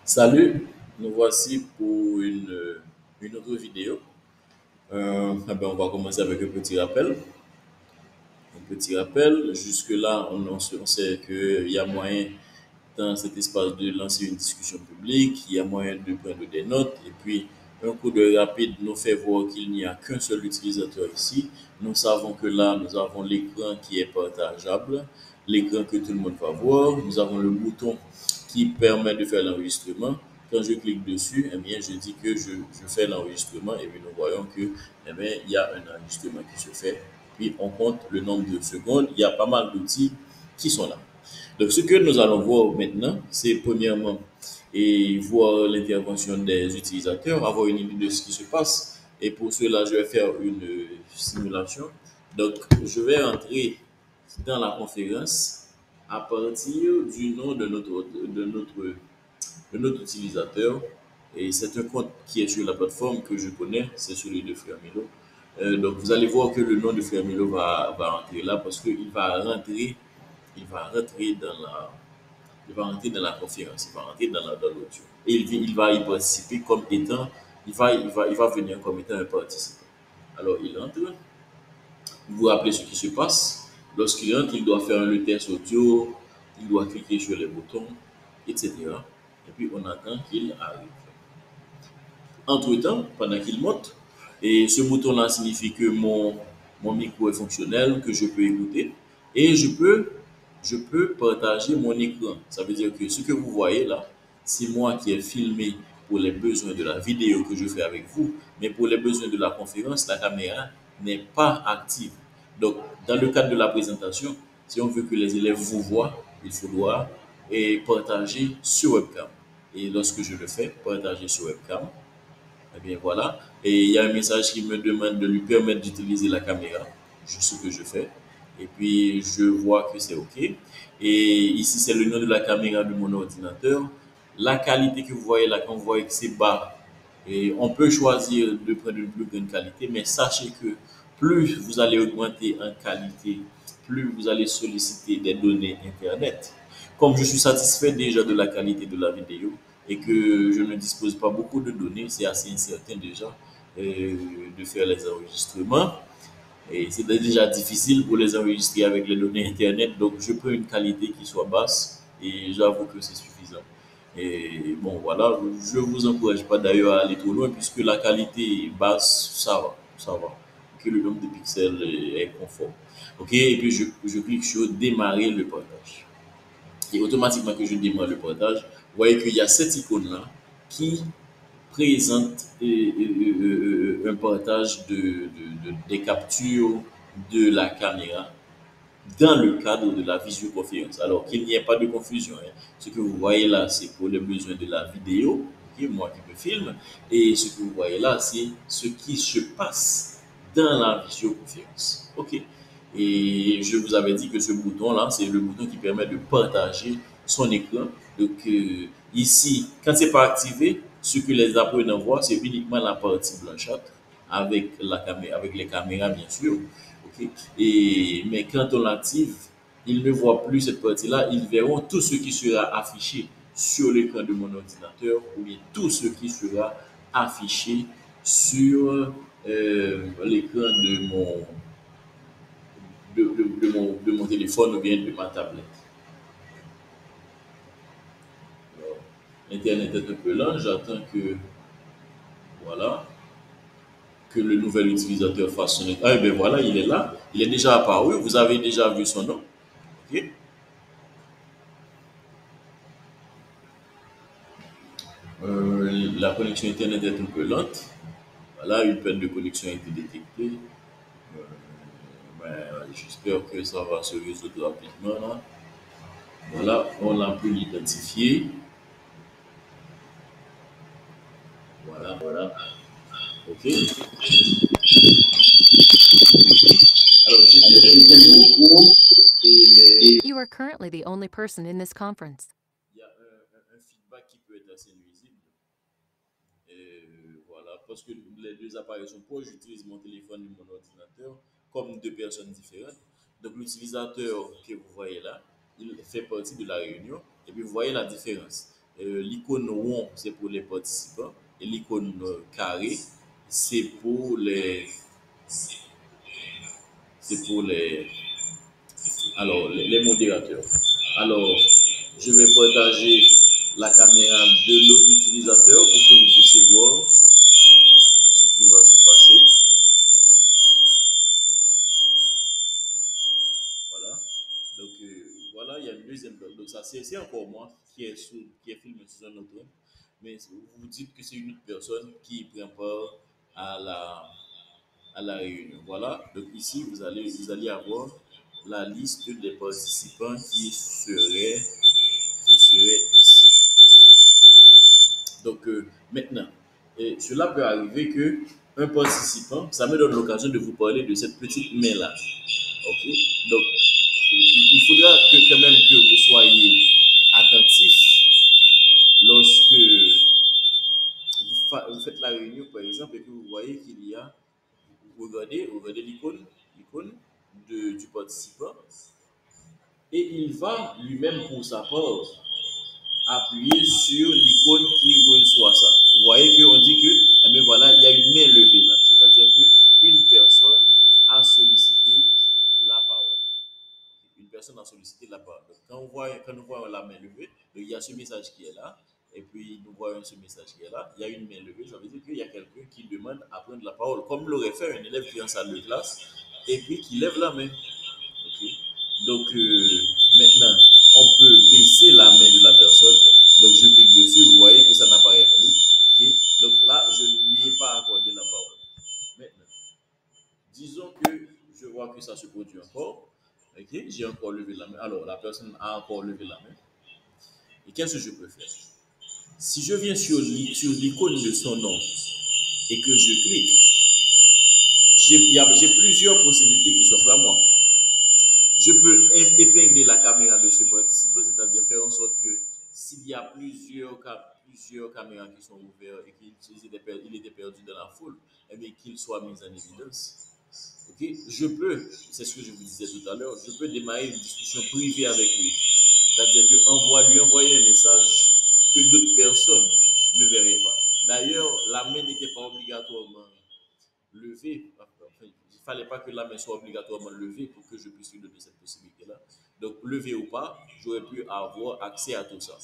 Salut, nous voici pour une autre vidéo. On va commencer avec un petit rappel. Un petit rappel. Jusque-là, on sait qu'il y a moyen dans cet espace de lancer une discussion publique, il y a moyen de prendre des notes, et puis un coup d'œil rapide nous fait voir qu'il n'y a qu'un seul utilisateur ici. Nous savons que là, nous avons l'écran qui est partageable, l'écran que tout le monde va voir. Nous avons le bouton qui permet de faire l'enregistrement. Quand je clique dessus, eh bien, je dis que je fais l'enregistrement et puis nous voyons que il y a un enregistrement qui se fait. Puis on compte le nombre de secondes. Il y a pas mal d'outils qui sont là. Donc, ce que nous allons voir maintenant, c'est premièrement et voir l'intervention des utilisateurs, avoir une idée de ce qui se passe. Et pour cela, je vais faire une simulation. Donc, je vais entrer dans la conférence à partir du nom de notre utilisateur. Et c'est un compte qui est sur la plateforme que je connais, c'est celui de Frère Milo. Donc, vous allez voir que le nom de Frère Milo va rentrer là parce qu'il va rentrer dans la conférence, il va rentrer dans l'audio. Et il va y participer comme étant, il va venir comme étant un participant. Alors, il entre, vous vous rappelez ce qui se passe. Lorsqu'il entre, il doit faire le test audio, il doit cliquer sur les boutons, etc. Et puis, on attend qu'il arrive. Entre-temps, pendant qu'il monte, et ce bouton-là signifie que mon micro est fonctionnel, que je peux écouter, et je peux partager mon écran. Ça veut dire que ce que vous voyez là, c'est moi qui ai filmé pour les besoins de la vidéo que je fais avec vous, mais pour les besoins de la conférence, la caméra n'est pas active. Donc, dans le cadre de la présentation, si on veut que les élèves vous voient, il faudra partager sur webcam. Et lorsque je le fais, partager sur webcam, eh bien voilà. Et il y a un message qui me demande de lui permettre d'utiliser la caméra. C'est ce que je fais. Et puis je vois que c'est OK. Et ici, c'est le nom de la caméra de mon ordinateur. La qualité que vous voyez là, quand vous voyez que c'est bas, et on peut choisir de prendre une plus grande qualité, mais sachez que plus vous allez augmenter en qualité, plus vous allez solliciter des données Internet. Comme je suis satisfait déjà de la qualité de la vidéo et que je ne dispose pas beaucoup de données, c'est assez incertain déjà euh, de faire les enregistrements. Et c'est déjà difficile pour les enregistrer avec les données Internet, donc je prends une qualité qui soit basse et j'avoue que c'est suffisant. Et bon, voilà, je ne vous encourage pas d'ailleurs à aller trop loin puisque la qualité basse, ça va. Que le nombre de pixels est confort. Ok, et puis je clique sur démarrer le partage. Et automatiquement que je démarre le partage, vous voyez qu'il y a cette icône-là qui présente un partage des captures de la caméra dans le cadre de la visioconférence. Alors qu'il n'y ait pas de confusion, hein. Ce que vous voyez là, c'est pour les besoins de la vidéo, okay, moi qui me filme, et ce que vous voyez là, c'est ce qui se passe dans la visioconférence. OK. Et je vous avais dit que ce bouton-là, c'est le bouton qui permet de partager son écran. Donc, ici, quand ce n'est pas activé, ce que les apprenants voient, c'est uniquement la partie blanchâtre avec la caméra, avec les caméras, bien sûr. OK. Mais quand on l'active, ils ne voient plus cette partie-là. Ils verront tout ce qui sera affiché sur l'écran de mon ordinateur ou bien tout ce qui sera affiché sur l'écran de mon téléphone ou bien de ma tablette. Alors, Internet est un peu lent. J'attends voilà, que le nouvel utilisateur fasse son écran. Ah, et bien voilà, il est là. Il est déjà apparu. Vous avez déjà vu son nom. OK. La connexion Internet est un peu lente. Voilà, une panne de connexion a été détectée. Euh, J'espère que ça va se résoudre rapidement là. Voilà, on a pu l'identifier. Voilà, voilà. OK. Alors, j'étais le micro et You are currently the only person in this conference. il y a un feedback qui peut être assez nuisible. Voilà, parce que les deux appareils sont proches, j'utilise mon téléphone et mon ordinateur comme deux personnes différentes. Donc l'utilisateur que vous voyez là, il fait partie de la réunion et puis vous voyez la différence. L'icône rond, c'est pour les participants. Et l'icône carré, c'est pour les, c'est pour les modérateurs. Alors, je vais partager la caméra de l'autre utilisateur pour que vous puissiez voir ce qui va se passer. Voilà. Donc, voilà, il y a une deuxième bloc. Donc, ça, c'est encore moi qui est filmé sur un autre. Mais vous dites que c'est une autre personne qui prend part à la réunion. Voilà. Donc, ici, vous allez avoir la liste des participants qui seraient ici. Donc, maintenant, cela peut arriver que un participant, ça me donne l'occasion de vous parler de cette petite main-là. OK? Donc, il faudra quand même que vous soyez attentif lorsque vous faites la réunion, par exemple, et que vous voyez qu'il y a, regardez l'icône du participant, et il va lui-même pour sa part appuyer sur l'icône qui reçoit ça. Vous voyez qu'on dit que, eh bien voilà, il y a une main levée là. C'est-à-dire qu'une personne a sollicité la parole. Une personne a sollicité la parole. Donc, quand nous voyons la main levée, donc, il y a ce message qui est là, et puis nous voyons ce message qui est là, il y a une main levée, ça veut dire qu'il y a quelqu'un qui demande à prendre la parole, comme l'aurait fait un élève qui est en salle de classe, et puis qui lève la main. Ok. Donc, maintenant, on peut baisser la main de la personne. Donc, je clique dessus, vous voyez que ça n'apparaît plus. Ok. Donc là, je ne lui ai pas accordé la parole. Maintenant, disons que je vois que ça se produit encore. Ok. J'ai encore levé la main. Alors, la personne a encore levé la main. Et qu'est-ce que je peux faire? Si je viens sur l'icône de son nom et que je clique, j'ai plusieurs possibilités qui s'offrent à moi. Je peux épingler la caméra de ce participant, c'est-à-dire faire en sorte que s'il y a plusieurs caméras qui sont ouvertes et qu'il était perdu dans la foule, eh bien qu'il soit mis en évidence. Okay? C'est ce que je vous disais tout à l'heure, je peux démarrer une discussion privée avec lui. C'est-à-dire lui envoyer un message que d'autres personnes ne verraient pas. D'ailleurs, la main n'était pas obligatoirement levée. Enfin, il ne fallait pas que la main soit obligatoirement levée pour que je puisse lui donner cette possibilité-là. Donc, levé ou pas, j'aurais pu avoir accès à tout ça.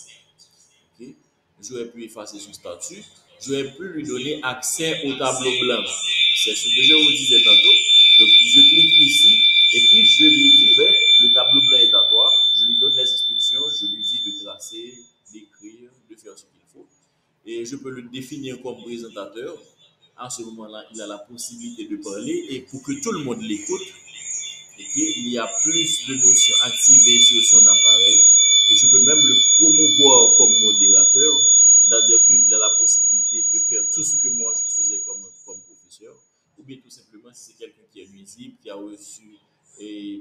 Okay? J'aurais pu effacer son statut. J'aurais pu lui donner accès au tableau blanc. C'est ce que je vous disais tantôt. Donc, je clique ici et puis je lui dis, ben, le tableau blanc est à toi. Je lui donne les instructions. Je lui dis de tracer, d'écrire, de faire ce qu'il faut. Et je peux le définir comme présentateur. À ce moment-là, il a la possibilité de parler et pour que tout le monde l'écoute, il y a plus de notions activées sur son appareil. Et je peux même le promouvoir comme modérateur, c'est-à-dire qu'il a la possibilité de faire tout ce que moi je faisais comme professeur, ou bien tout simplement si c'est quelqu'un qui est nuisible, qui a reçu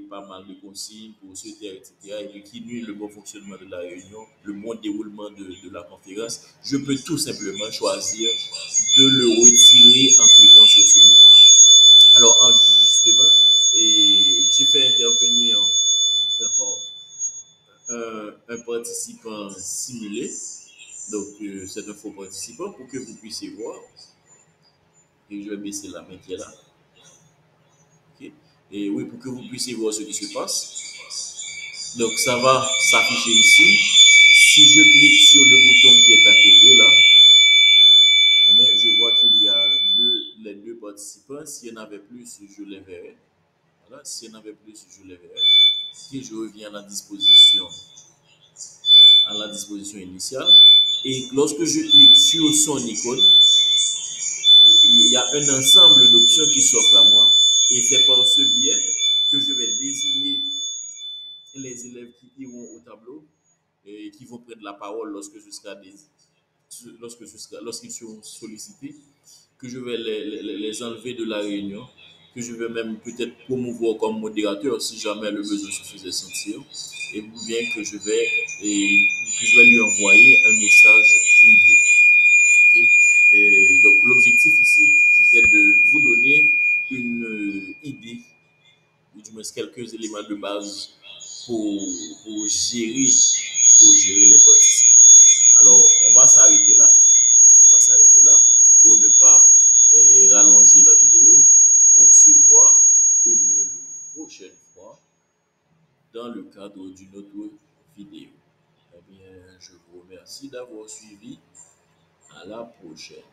pas mal de consignes pour se taire, etc., et qui nuit le bon fonctionnement de la réunion, le bon déroulement de la conférence, je peux tout simplement choisir de le retirer en cliquant sur ce bouton-là. Alors, justement, j'ai fait intervenir un participant simulé. Donc, c'est un faux participant pour que vous puissiez voir. Et je vais baisser la main qui est là. Okay. Et oui, pour que vous puissiez voir ce qui se passe. Donc, ça va s'afficher ici. Si je clique sur le bouton qui est à côté là, je vois qu'il y a les deux participants. S'il y en avait plus, je les verrai. Voilà. S'il y en avait plus, je les verrai. Si je reviens à la disposition initiale, et lorsque je clique sur son icône, il y a un ensemble d'options qui s'offrent à moi, et c'est par ce biais que je vais désigner les élèves qui iront au tableau et qui vont prendre la parole lorsqu'ils seront sollicités, que je vais les enlever de la réunion, que je vais même peut-être promouvoir comme modérateur si jamais le besoin se faisait sentir, et ou bien que je vais lui envoyer un message privé. Okay? Et donc l'objectif ici, c'était de vous donner une idée, ou du moins quelques éléments de base pour gérer les participants. Alors, s'arrêter là. On va s'arrêter là pour ne pas rallonger la vidéo. On se voit une prochaine fois dans le cadre d'une autre vidéo. Eh bien, je vous remercie d'avoir suivi. À la prochaine.